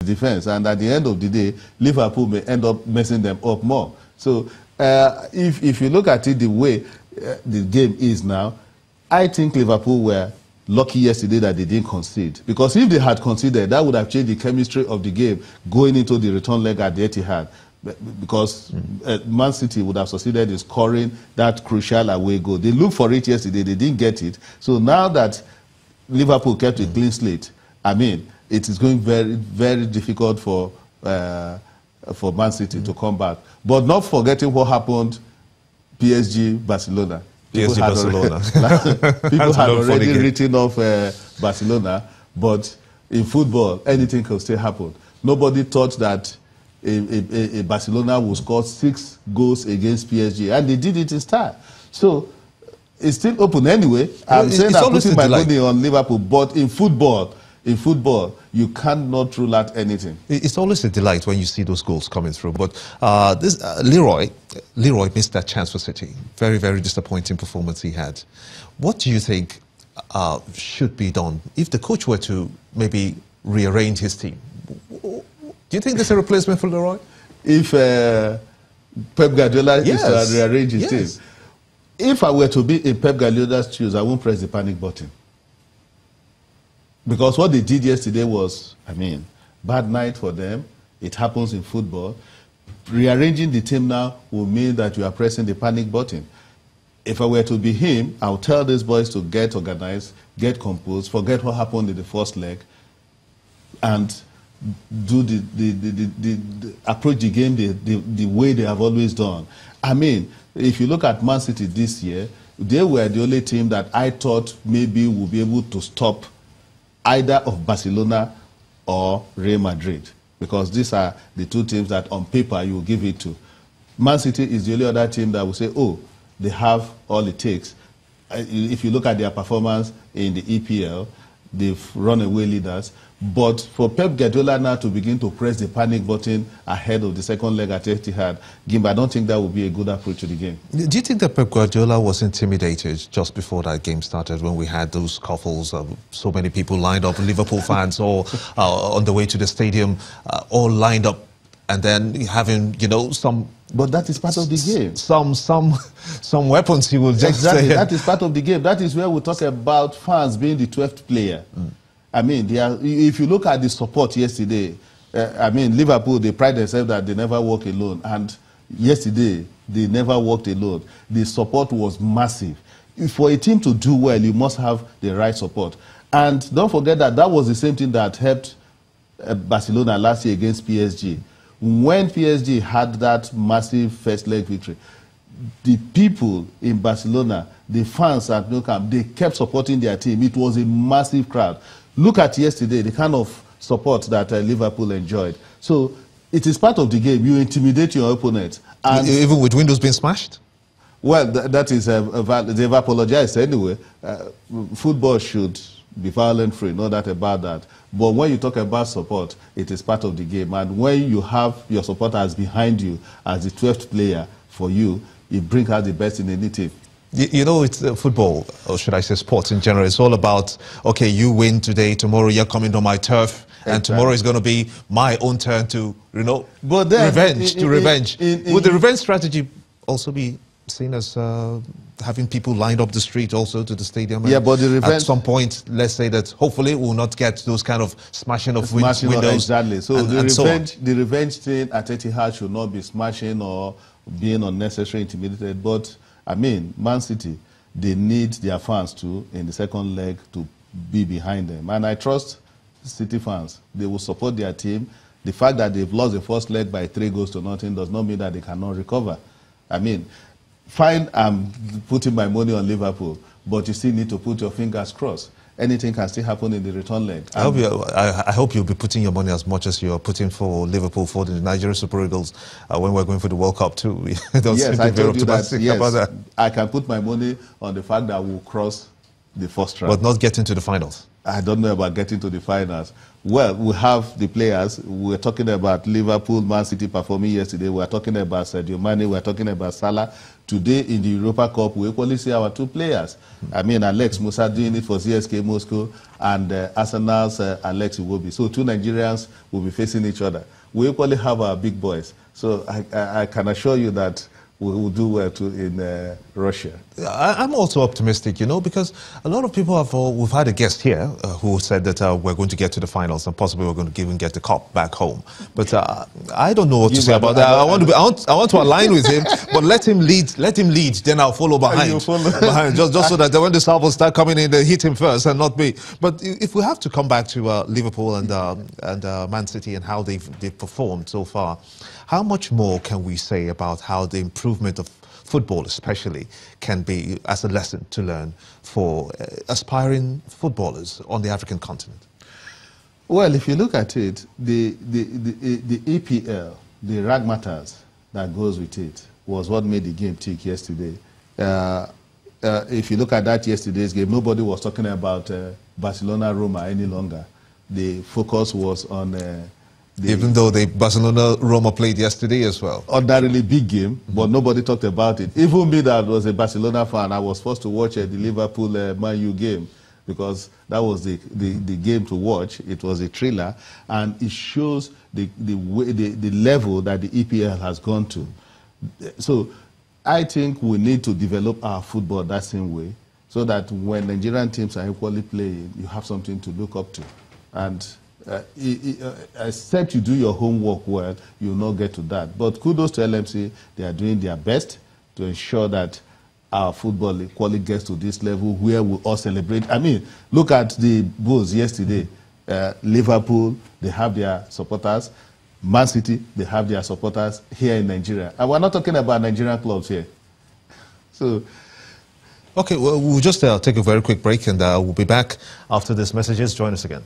defense, and at the end of the day, Liverpool may end up messing them up more. So if you look at it the way the game is now, I think Liverpool were lucky yesterday that they didn't concede, because if they had conceded, that would have changed the chemistry of the game going into the return leg at the Etihad, because Man City would have succeeded in scoring that crucial away goal. They looked for it yesterday, they didn't get it. So now that Liverpool kept a clean slate, I mean, it is going very, very difficult for Man City to come back. But not forgetting what happened PSG Barcelona. People had already written off Barcelona, but in football, anything can still happen. Nobody thought that a Barcelona would score 6 goals against PSG, and they did it in style. So it's still open anyway. I'm saying I'm putting my money on Liverpool, but in football, you cannot rule out anything. It's always a delight when you see those goals coming through. But Leroy missed that chance for City. Very, very disappointing performance he had. What do you think should be done if the coach were to maybe rearrange his team? Do you think there's a replacement for Leroy? If Pep Guardiola is to rearrange his team. If I were to be in Pep Guardiola's shoes, I won't press the panic button. Because what they did yesterday was, I mean, bad night for them. It happens in football. Rearranging the team now will mean that you are pressing the panic button. If I were to be him, I would tell these boys to get organized, get composed, forget what happened in the first leg, and do approach the game the way they have always done. I mean, if you look at Man City this year, they were the only team that I thought maybe would be able to stop either of Barcelona or Real Madrid, because these are the two teams that on paper you will give it to. Man City is the only other team that will say, oh, they have all it takes. If you look at their performance in the EPL, they've run away leaders. But for Pep Guardiola now to begin to press the panic button ahead of the second leg at Etihad, I don't think that would be a good approach to the game. Do you think that Pep Guardiola was intimidated just before that game started, when we had those scuffles, so many people lined up, Liverpool fans all on the way to the stadium, all lined up, and then having, you know, some... But that is part of the game. Some weapons he will just... Exactly, that is part of the game. That is where we talk about fans being the 12th player. I mean, if you look at the support yesterday, I mean, Liverpool, they pride themselves that they never walk alone. And yesterday, they never walked alone. The support was massive. For a team to do well, you must have the right support. And don't forget that that was the same thing that helped Barcelona last year against PSG. When PSG had that massive first leg victory, the people in Barcelona, the fans at Nou Camp, they kept supporting their team. It was a massive crowd. Look at yesterday, the kind of support that Liverpool enjoyed. So it is part of the game. You intimidate your opponent. And even with windows being smashed? Well, that is, they've apologized anyway. Football should be violent-free, no doubt about that. But when you talk about support, it is part of the game. And when you have your supporters behind you as the 12th player for you, it brings out the best in any team. You know, it's football, or should I say sports in general. It's all about, okay, you win today, tomorrow you're coming on my turf, and tomorrow is going to be my own turn to, you know, but then, revenge. Would the revenge strategy also be seen as having people lined up the street also to the stadium? Yeah, but the revenge... At some point, let's say that hopefully we'll not get those kind of smashing of windows. Exactly. So the revenge thing at Etihad should not be smashing or being unnecessarily intimidated, but... I mean, Man City, they need their fans too, in the second leg, to be behind them. And I trust City fans. They will support their team. The fact that they've lost the first leg by 3-0 does not mean that they cannot recover. I mean, fine, I'm putting my money on Liverpool, but you still need to put your fingers crossed. Anything can still happen in the return leg. I hope you'll be putting your money as much as you're putting for Liverpool, for the Nigeria Super Eagles, when we're going for the World Cup too. Yes, I told you that, yes, I can put my money on the fact that we'll cross the first round. But not get into the finals. I don't know about getting to the finals. Well, we have the players. We're talking about Liverpool, Man City performing yesterday. We're talking about Sadio Mane. We're talking about Salah. Today in the Europa Cup, we equally see our two players. I mean, Alex Musa doing it for CSK Moscow and Arsenal's Alex Iwobi. So two Nigerians will be facing each other. We equally have our big boys. So I can assure you that we will do well too in Russia. I'm also optimistic, you know, because a lot of people have, we've had a guest here who said that we're going to get to the finals and possibly we're going to even get the cup back home. But I don't know what to say about that. I want to align with him, but let him lead, then I'll follow behind. Just so that when the Salvos start coming in, they hit him first and not me. But if we have to come back to Liverpool and Man City and how they've performed so far, how much more can we say about how the improvement of football especially can be as a lesson to learn for aspiring footballers on the African continent? Well, if you look at it, the EPL, the razzmatazz that goes with it, was what made the game tick yesterday. If you look at that yesterday's game, nobody was talking about Barcelona-Roma any longer. The focus was on... even though the Barcelona-Roma played yesterday as well. Ordinarily big game, but nobody talked about it. Even me that was a Barcelona fan, I was forced to watch the Liverpool-Man U game because that was the game to watch. It was a thriller, and it shows the level that the EPL has gone to. So I think we need to develop our football that same way so that when Nigerian teams are equally playing, you have something to look up to. And except you do your homework well, you will not get to that. But kudos to LMC, they are doing their best to ensure that our football equally gets to this level where we all celebrate. I mean, look at the Bulls yesterday. Liverpool, they have their supporters. Man City, they have their supporters here in Nigeria. And we're not talking about Nigerian clubs here. So, okay, well, we'll just take a very quick break and we'll be back after these messages. Join us again.